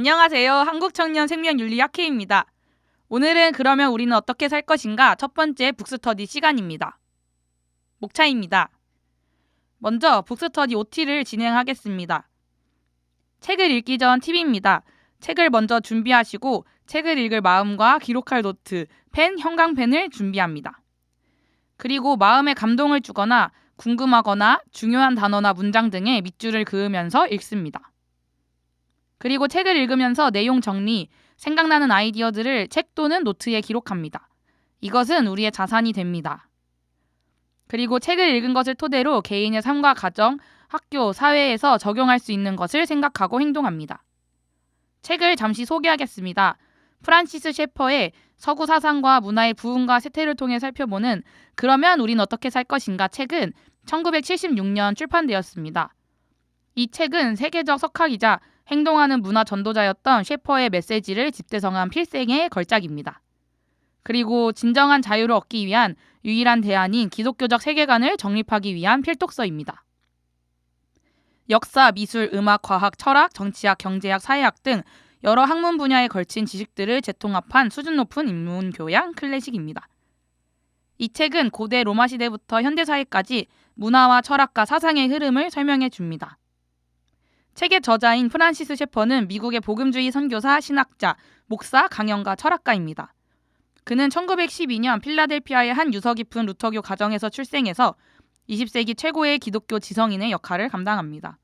안녕하세요. 한국청년생명윤리학회입니다. 오늘은 그러면 우리는 어떻게 살 것인가 첫 번째 북스터디 시간입니다. 목차입니다. 먼저 북스터디 OT를 진행하겠습니다. 책을 읽기 전 팁입니다. 책을 먼저 준비하시고 책을 읽을 마음과 기록할 노트, 펜, 형광펜을 준비합니다. 그리고 마음에 감동을 주거나 궁금하거나 중요한 단어나 문장 등의 밑줄을 그으면서 읽습니다. 그리고 책을 읽으면서 내용 정리, 생각나는 아이디어들을 책 또는 노트에 기록합니다. 이것은 우리의 자산이 됩니다. 그리고 책을 읽은 것을 토대로 개인의 삶과 가정, 학교, 사회에서 적용할 수 있는 것을 생각하고 행동합니다. 책을 잠시 소개하겠습니다. 프란시스 셰퍼의 서구 사상과 문화의 부흥과 쇠퇴를 통해 살펴보는 그러면 우린 어떻게 살 것인가 책은 1976년 출판되었습니다. 이 책은 세계적 석학이자 행동하는 문화 전도자였던 셰퍼의 메시지를 집대성한 필생의 걸작입니다. 그리고 진정한 자유를 얻기 위한 유일한 대안인 기독교적 세계관을 정립하기 위한 필독서입니다. 역사, 미술, 음악, 과학, 철학, 정치학, 경제학, 사회학 등 여러 학문 분야에 걸친 지식들을 재통합한 수준 높은 인문교양 클래식입니다. 이 책은 고대 로마 시대부터 현대사회까지 문화와 철학과 사상의 흐름을 설명해 줍니다. 책의 저자인 프란시스 셰퍼는 미국의 복음주의 선교사, 신학자, 목사, 강연가, 철학가입니다. 그는 1912년 필라델피아의 한 유서 깊은 루터교 가정에서 출생해서 20세기 최고의 기독교 지성인의 역할을 감당합니다.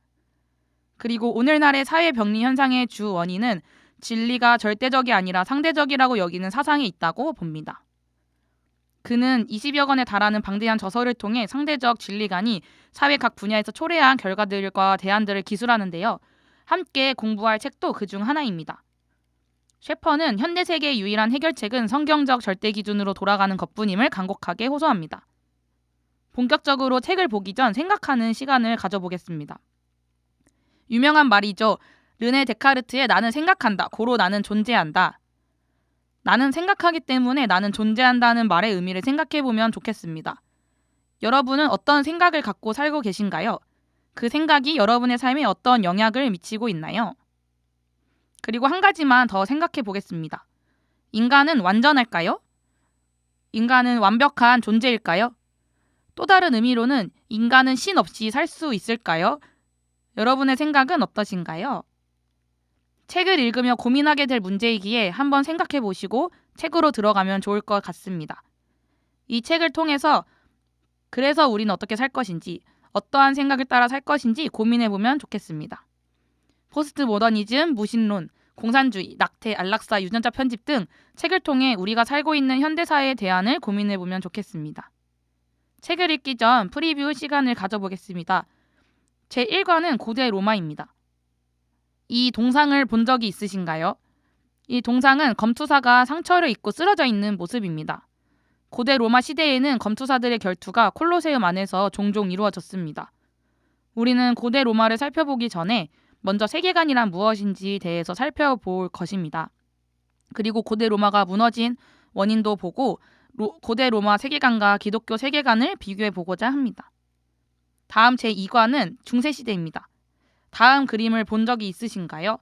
그리고 오늘날의 사회 병리 현상의 주 원인은 진리가 절대적이 아니라 상대적이라고 여기는 사상에 있다고 봅니다. 그는 20여 권에 달하는 방대한 저서를 통해 상대적 진리관이 사회 각 분야에서 초래한 결과들과 대안들을 기술하는데요. 함께 공부할 책도 그중 하나입니다. 셰퍼는 현대 세계의 유일한 해결책은 성경적 절대 기준으로 돌아가는 것뿐임을 간곡하게 호소합니다. 본격적으로 책을 보기 전 생각하는 시간을 가져보겠습니다. 유명한 말이죠. 르네 데카르트의 나는 생각한다, 고로 나는 존재한다. 나는 생각하기 때문에 나는 존재한다는 말의 의미를 생각해보면 좋겠습니다. 여러분은 어떤 생각을 갖고 살고 계신가요? 그 생각이 여러분의 삶에 어떤 영향을 미치고 있나요? 그리고 한 가지만 더 생각해 보겠습니다. 인간은 완전할까요? 인간은 완벽한 존재일까요? 또 다른 의미로는 인간은 신 없이 살 수 있을까요? 여러분의 생각은 어떠신가요? 책을 읽으며 고민하게 될 문제이기에 한번 생각해 보시고 책으로 들어가면 좋을 것 같습니다. 이 책을 통해서 그래서 우리는 어떻게 살 것인지, 어떠한 생각을 따라 살 것인지 고민해 보면 좋겠습니다. 포스트 모더니즘, 무신론, 공산주의, 낙태, 안락사, 유전자 편집 등 책을 통해 우리가 살고 있는 현대사회의 대안을 고민해 보면 좋겠습니다. 책을 읽기 전 프리뷰 시간을 가져보겠습니다. 제1관은 고대 로마입니다. 이 동상을 본 적이 있으신가요? 이 동상은 검투사가 상처를 입고 쓰러져 있는 모습입니다. 고대 로마 시대에는 검투사들의 결투가 콜로세움 안에서 종종 이루어졌습니다. 우리는 고대 로마를 살펴보기 전에 먼저 세계관이란 무엇인지 대해서 살펴볼 것입니다. 그리고 고대 로마가 무너진 원인도 보고 고대 로마 세계관과 기독교 세계관을 비교해 보고자 합니다. 다음 제2관은 중세시대입니다. 다음 그림을 본 적이 있으신가요?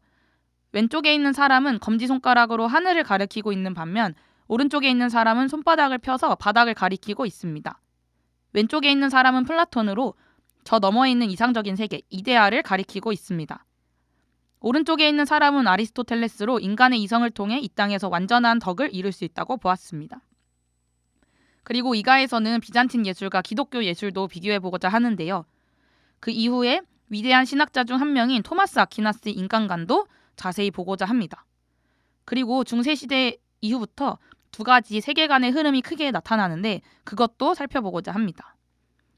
왼쪽에 있는 사람은 검지손가락으로 하늘을 가리키고 있는 반면 오른쪽에 있는 사람은 손바닥을 펴서 바닥을 가리키고 있습니다. 왼쪽에 있는 사람은 플라톤으로 저 너머에 있는 이상적인 세계, 이데아를 가리키고 있습니다. 오른쪽에 있는 사람은 아리스토텔레스로 인간의 이성을 통해 이 땅에서 완전한 덕을 이룰 수 있다고 보았습니다. 그리고 이가에서는 비잔틴 예술과 기독교 예술도 비교해보고자 하는데요. 그 이후에 위대한 신학자 중 한 명인 토마스 아퀴나스의 인간관도 자세히 보고자 합니다. 그리고 중세시대 이후부터 두 가지 세계관의 흐름이 크게 나타나는데 그것도 살펴보고자 합니다.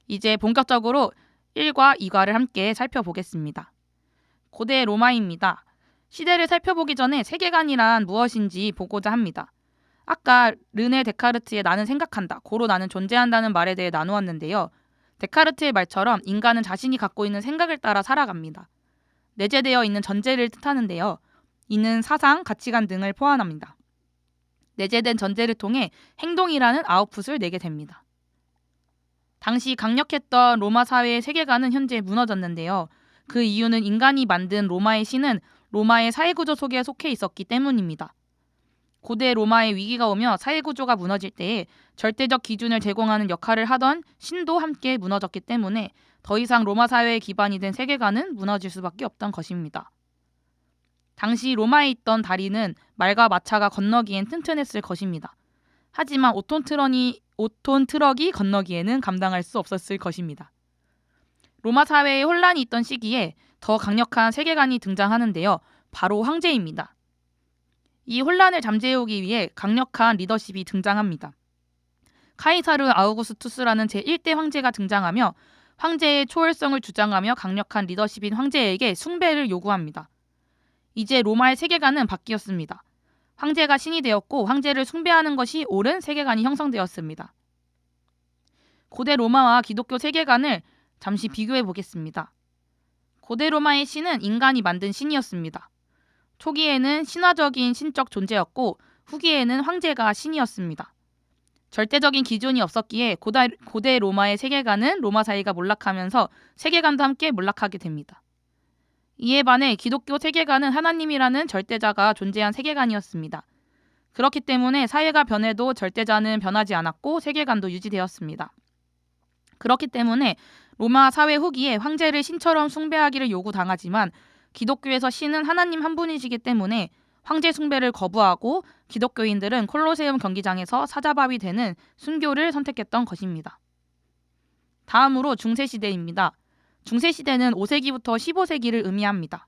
이제 본격적으로 1과 2과를 함께 살펴보겠습니다. 고대 로마입니다. 시대를 살펴보기 전에 세계관이란 무엇인지 보고자 합니다. 아까 르네 데카르트의 나는 생각한다, 고로 나는 존재한다는 말에 대해 나누었는데요. 데카르트의 말처럼 인간은 자신이 갖고 있는 생각을 따라 살아갑니다. 내재되어 있는 전제를 뜻하는데요. 이는 사상, 가치관 등을 포함합니다. 내재된 전제를 통해 행동이라는 아웃풋을 내게 됩니다. 당시 강력했던 로마 사회의 세계관은 현재 무너졌는데요. 그 이유는 인간이 만든 로마의 신은 로마의 사회구조 속에 속해 있었기 때문입니다. 고대 로마의 위기가 오며 사회구조가 무너질 때에 절대적 기준을 제공하는 역할을 하던 신도 함께 무너졌기 때문에 더 이상 로마 사회의 기반이 된 세계관은 무너질 수밖에 없던 것입니다. 당시 로마에 있던 다리는 말과 마차가 건너기엔 튼튼했을 것입니다. 하지만 5톤 트럭이 건너기에는 감당할 수 없었을 것입니다. 로마 사회에 혼란이 있던 시기에 더 강력한 세계관이 등장하는데요. 바로 황제입니다. 이 혼란을 잠재우기 위해 강력한 리더십이 등장합니다. 카이사르 아우구스투스라는 제1대 황제가 등장하며 황제의 초월성을 주장하며 강력한 리더십인 황제에게 숭배를 요구합니다. 이제 로마의 세계관은 바뀌었습니다. 황제가 신이 되었고 황제를 숭배하는 것이 옳은 세계관이 형성되었습니다. 고대 로마와 기독교 세계관을 잠시 비교해 보겠습니다. 고대 로마의 신은 인간이 만든 신이었습니다. 초기에는 신화적인 신적 존재였고 후기에는 황제가 신이었습니다. 절대적인 기준이 없었기에 고대 로마의 세계관은 로마 사회가 몰락하면서 세계관도 함께 몰락하게 됩니다. 이에 반해 기독교 세계관은 하나님이라는 절대자가 존재한 세계관이었습니다. 그렇기 때문에 사회가 변해도 절대자는 변하지 않았고 세계관도 유지되었습니다. 그렇기 때문에 로마 사회 후기에 황제를 신처럼 숭배하기를 요구당하지만 기독교에서 신은 하나님 한 분이시기 때문에 황제 숭배를 거부하고 기독교인들은 콜로세움 경기장에서 사자밥이 되는 순교를 선택했던 것입니다. 다음으로 중세시대입니다. 중세시대는 5세기부터 15세기를 의미합니다.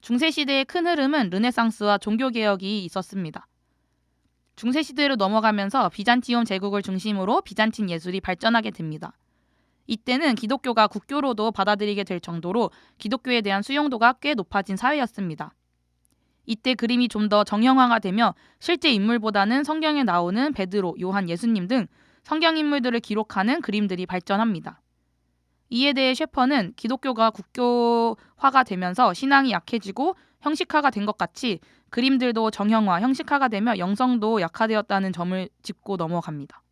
중세시대의 큰 흐름은 르네상스와 종교개혁이 있었습니다. 중세시대로 넘어가면서 비잔티움 제국을 중심으로 비잔틴 예술이 발전하게 됩니다. 이때는 기독교가 국교로도 받아들이게 될 정도로 기독교에 대한 수용도가 꽤 높아진 사회였습니다. 이때 그림이 좀 더 정형화가 되며 실제 인물보다는 성경에 나오는 베드로, 요한, 예수님 등 성경 인물들을 기록하는 그림들이 발전합니다. 이에 대해 셰퍼는 기독교가 국교화가 되면서 신앙이 약해지고 형식화가 된 것 같이 그림들도 정형화, 형식화가 되며 영성도 약화되었다는 점을 짚고 넘어갑니다.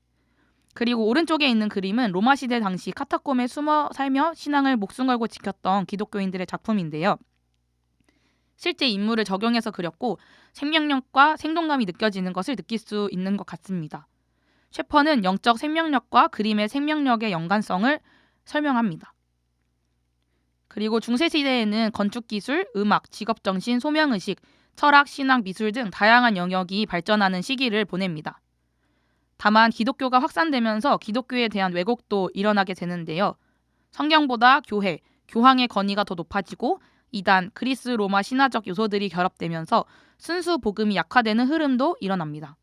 그리고 오른쪽에 있는 그림은 로마 시대 당시 카타콤에 숨어 살며 신앙을 목숨 걸고 지켰던 기독교인들의 작품인데요. 실제 인물을 적용해서 그렸고 생명력과 생동감이 느껴지는 것을 느낄 수 있는 것 같습니다. 셰퍼는 영적 생명력과 그림의 생명력의 연관성을 설명합니다. 그리고 중세시대에는 건축기술, 음악, 직업정신, 소명의식, 철학, 신학, 미술 등 다양한 영역이 발전하는 시기를 보냅니다. 다만 기독교가 확산되면서 기독교에 대한 왜곡도 일어나게 되는데요. 성경보다 교회, 교황의 권위가 더 높아지고 이단, 그리스 로마 신화적 요소들이 결합되면서 순수 복음이 약화되는 흐름도 일어납니다.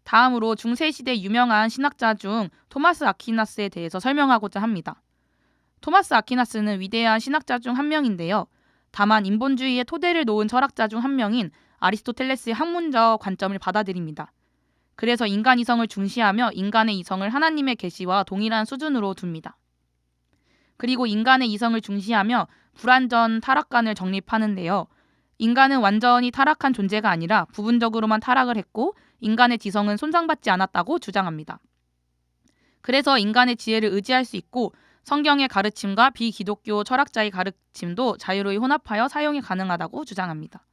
다음으로 중세시대 유명한 신학자 중 토마스 아퀴나스에 대해서 설명하고자 합니다. 토마스 아퀴나스는 위대한 신학자 중 한 명인데요. 다만 인본주의의 토대를 놓은 철학자 중 한 명인 아리스토텔레스의 학문적 관점을 받아들입니다. 그래서 인간 이성을 중시하며 인간의 이성을 하나님의 계시와 동일한 수준으로 둡니다. 그리고 인간의 이성을 중시하며 불완전 타락관을 정립하는데요. 인간은 완전히 타락한 존재가 아니라 부분적으로만 타락을 했고 인간의 지성은 손상받지 않았다고 주장합니다. 그래서 인간의 지혜를 의지할 수 있고 성경의 가르침과 비기독교 철학자의 가르침도 자유로이 혼합하여 사용이 가능하다고 주장합니다.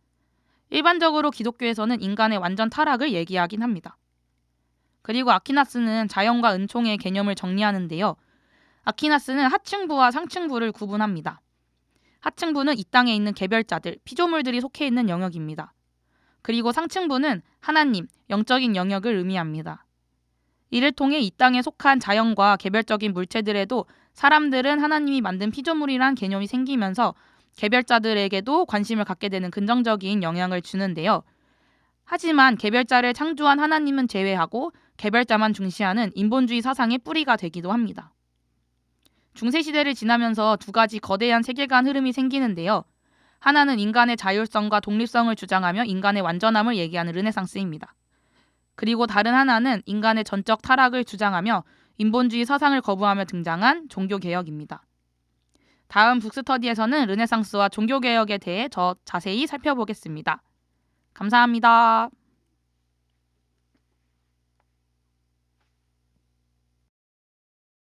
일반적으로 기독교에서는 인간의 완전 타락을 얘기하긴 합니다. 그리고 아퀴나스는 자연과 은총의 개념을 정리하는데요. 아퀴나스는 하층부와 상층부를 구분합니다. 하층부는 이 땅에 있는 개별자들, 피조물들이 속해 있는 영역입니다. 그리고 상층부는 하나님, 영적인 영역을 의미합니다. 이를 통해 이 땅에 속한 자연과 개별적인 물체들에도 사람들은 하나님이 만든 피조물이란 개념이 생기면서 개별자들에게도 관심을 갖게 되는 긍정적인 영향을 주는데요. 하지만 개별자를 창조한 하나님은 제외하고 개별자만 중시하는 인본주의 사상의 뿌리가 되기도 합니다. 중세시대를 지나면서 두 가지 거대한 세계관 흐름이 생기는데요. 하나는 인간의 자율성과 독립성을 주장하며 인간의 완전함을 얘기하는 르네상스입니다. 그리고 다른 하나는 인간의 전적 타락을 주장하며 인본주의 사상을 거부하며 등장한 종교개혁입니다. 다음 북스터디에서는 르네상스와 종교개혁에 대해 더 자세히 살펴보겠습니다. 감사합니다.